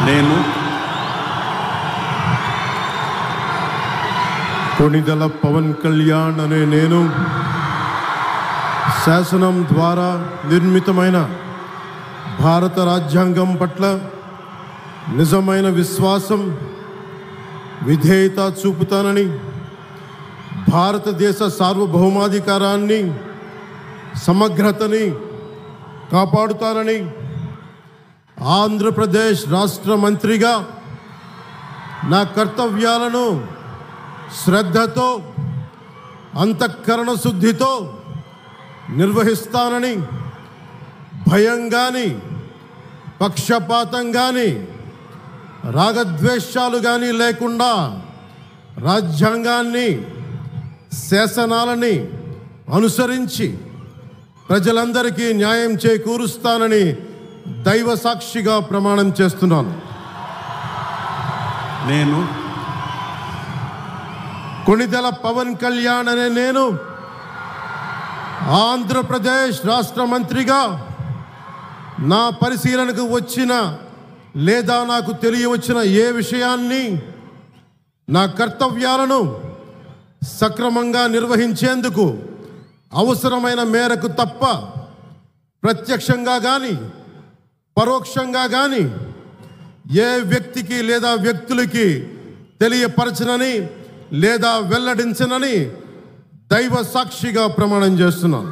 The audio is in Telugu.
నేను కొణిదెల పవన్ కళ్యాణ్ అనే నేను శాసనం ద్వారా నిర్మితమైన భారత రాజ్యాంగం పట్ల నిజమైన విశ్వాసం విధేయత చూపుతానని, భారతదేశ సార్వభౌమాధికారాన్ని సమగ్రతని కాపాడుతానని, ఆంధ్రప్రదేశ్ రాష్ట్ర మంత్రిగా నా కర్తవ్యాలను శ్రద్ధతో అంతఃకరణ శుద్ధితో నిర్వహిస్తానని, భయం కానీ పక్షపాతం కానీ రాగద్వేషాలు కానీ లేకుండా రాజ్యాంగాన్ని శాసనాలని అనుసరించి ప్రజలందరికీ న్యాయం చేకూరుస్తానని దైవ సాక్షిగా ప్రమాణం చేస్తున్నాను. నేను కొణిదెల పవన్ కళ్యాణ్ అనే నేను ఆంధ్రప్రదేశ్ రాష్ట్ర మంత్రిగా నా పరిశీలనకు వచ్చిన లేదా నాకు తెలియవచ్చిన ఏ విషయాన్ని నా కర్తవ్యాలను సక్రమంగా నిర్వహించేందుకు అవసరమైన మేరకు తప్ప ప్రత్యక్షంగా కానీ పరోక్షంగా కానీ ఏ వ్యక్తికి లేదా వ్యక్తులకి తెలియపరచనని లేదా వెల్లడించనని దైవ సాక్షిగా ప్రమాణం చేస్తున్నాను.